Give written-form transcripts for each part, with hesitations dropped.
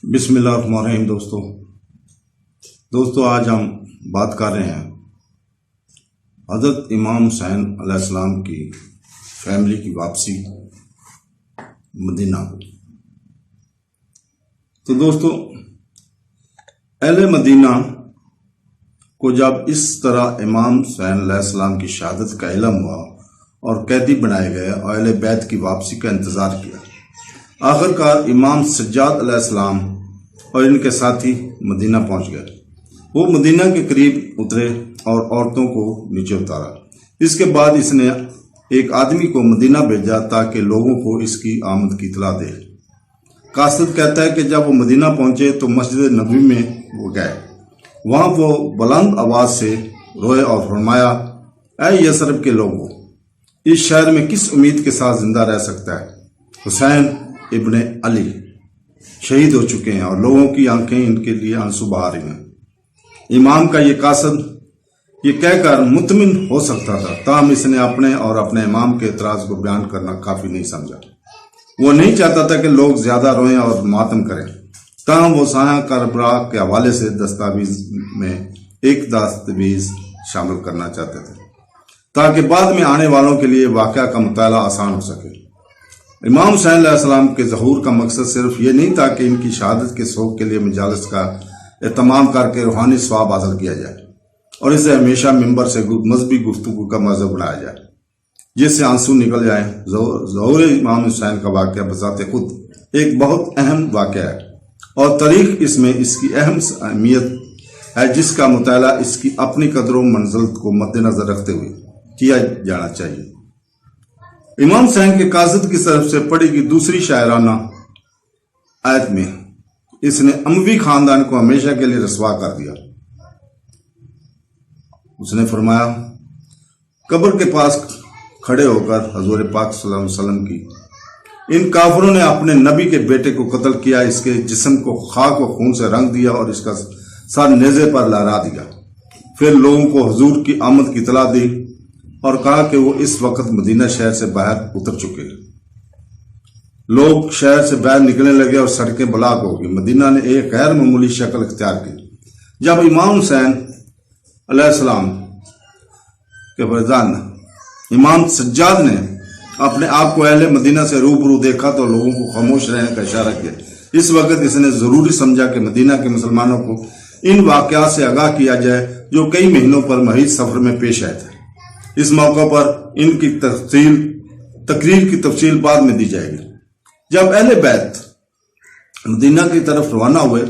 بسم اللہ الرحمن الرحیم۔ دوستو آج ہم بات کر رہے ہیں حضرت امام حسین علیہ السلام کی فیملی کی واپسی مدینہ۔ تو دوستو اہل مدینہ کو جب اس طرح امام حسین علیہ السلام کی شہادت کا علم ہوا اور قیدی بنائے گئے اور اہل بیت کی واپسی کا انتظار کیا، آخر کار امام سجاد علیہ السلام اور ان کے ساتھی مدینہ پہنچ گئے۔ وہ مدینہ کے قریب اترے اور عورتوں کو نیچے اتارا۔ اس کے بعد اس نے ایک آدمی کو مدینہ بھیجا تاکہ لوگوں کو اس کی آمد کی اطلاع دے۔ قاصد کہتا ہے کہ جب وہ مدینہ پہنچے تو مسجد نبوی میں وہ گئے۔ وہاں وہ بلند آواز سے روئے اور فرمایا، اے یثرب کے لوگوں، اس شہر میں کس امید کے ساتھ زندہ رہ سکتا ہے؟ حسین ابن علی شہید ہو چکے ہیں اور لوگوں کی آنکھیں ان کے لیے آنسو بہا رہی ہیں۔ امام کا یہ قاصد یہ کہہ کر مطمئن ہو سکتا تھا، تاہم اس نے اپنے اور اپنے امام کے اعتراض کو بیان کرنا کافی نہیں سمجھا۔ وہ نہیں چاہتا تھا کہ لوگ زیادہ روئیں اور ماتم کریں، تاہم وہ سایہ کربلا کے حوالے سے دستاویز میں ایک دستاویز شامل کرنا چاہتے تھے تاکہ بعد میں آنے والوں کے لیے واقعہ کا مطالعہ آسان ہو سکے۔ امام حسین علیہ السلام کے ظہور کا مقصد صرف یہ نہیں تھا کہ ان کی شہادت کے سوگ کے لیے مجالس کا اہتمام کر کے روحانی ثواب حاصل کیا جائے اور اسے ہمیشہ ممبر سے مذہبی گفتگو کا موضوع بنایا جائے جس سے آنسو نکل جائیں۔ ظہور امام حسین کا واقعہ بذات خود ایک بہت اہم واقعہ ہے اور تاریخ اس میں اس کی اہم اہمیت ہے، جس کا مطالعہ اس کی اپنی قدر و منزلت کو مد نظر رکھتے ہوئے کیا جانا چاہیے۔ امام حسین کے قاصد کی طرف سے پڑھی گئی دوسری شاعرانہ آیت میں اس نے اموی خاندان کو ہمیشہ کے لیے رسوا کر دیا۔ اس نے فرمایا، قبر کے پاس کھڑے ہو کر حضور پاک صلی اللہ علیہ وسلم کی ان کافروں نے اپنے نبی کے بیٹے کو قتل کیا، اس کے جسم کو خاک و خون سے رنگ دیا اور اس کا سر نیزے پر لہرا دیا۔ پھر لوگوں کو حضور کی آمد کی اطلاع دی اور کہا کہ وہ اس وقت مدینہ شہر سے باہر اتر چکے۔ لوگ شہر سے باہر نکلنے لگے اور سڑکیں بلاک ہو گئی۔ مدینہ نے ایک غیر معمولی شکل اختیار کی جب امام حسین علیہ السلام کے فرزند امام سجاد نے اپنے آپ کو اہل مدینہ سے روبرو دیکھا تو لوگوں کو خاموش رہنے کا اشارہ کیا۔ اس وقت اس نے ضروری سمجھا کہ مدینہ کے مسلمانوں کو ان واقعات سے آگاہ کیا جائے جو کئی مہینوں پر محیط سفر میں پیش آئے تھے۔ اس موقع پر ان کی تقریر کی تفصیل بعد میں دی جائے گی۔ جب اہل بیت مدینہ کی طرف روانہ ہوئے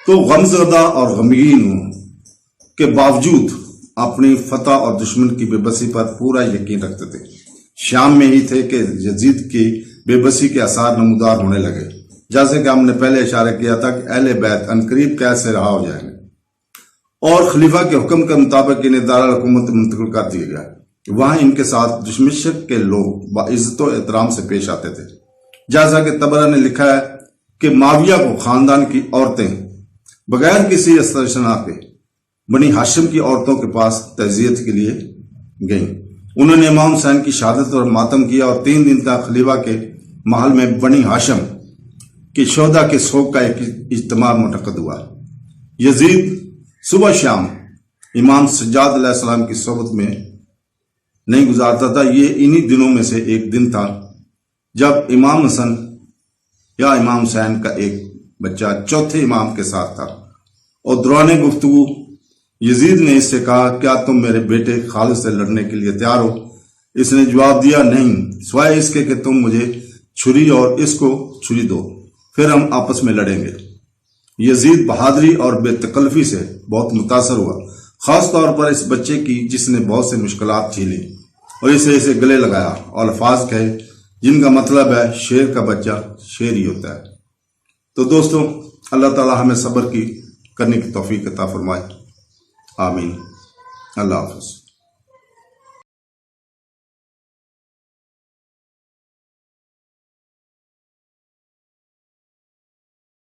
تو غمزدہ اور غمگین کے باوجود اپنی فتح اور دشمن کی بے بسی پر پورا یقین رکھتے تھے۔ شام میں ہی تھے کہ یزید کی بے بسی کے آثار نمودار ہونے لگے، جیسے کہ ہم نے پہلے اشارہ کیا تھا کہ اہل بیت عنقریب قید سے رہا ہو جائیں گے اور خلیفہ کے حکم کے مطابق انہیں دارالحکومت منتقل کر دیا گیا۔ وہاں ان کے ساتھ دشمشق کے لوگ باعزت و احترام سے پیش آتے تھے، جیسا کہ طبرہ نے لکھا ہے کہ معاویہ کو خاندان کی عورتیں بغیر کسی استثناء کے بنی ہاشم کی عورتوں کے پاس تعزیت کے لیے گئیں۔ انہوں نے امام حسین کی شہادت اور ماتم کیا اور 3 دن تک خلیفہ کے محل میں بنی ہاشم کے شہداء کے سوگ کا ایک اجتماع منعقد ہوا۔ یزید صبح شام امام سجاد علیہ السلام کی صحبت میں نہیں گزارتا تھا۔ یہ انہی دنوں میں سے ایک دن تھا جب امام حسن یا امام حسین کا ایک بچہ چوتھے امام کے ساتھ تھا اور دوران گفتگو یزید نے اس سے کہا، کیا تم میرے بیٹے خالد سے لڑنے کے لیے تیار ہو؟ اس نے جواب دیا، نہیں، سوائے اس کے کہ تم مجھے چھری اور اس کو چھری دو، پھر ہم آپس میں لڑیں گے۔ یزید بہادری اور بے تکلفی سے بہت متاثر ہوا، خاص طور پر اس بچے کی جس نے بہت سے مشکلات جھیلی اور اسے گلے لگایا اور الفاظ کہے جن کا مطلب ہے شیر کا بچہ شیر ہی ہوتا ہے۔ تو دوستو، اللہ تعالی ہمیں صبر کرنے کی توفیق عطا فرمائے، آمین۔ اللہ حافظ۔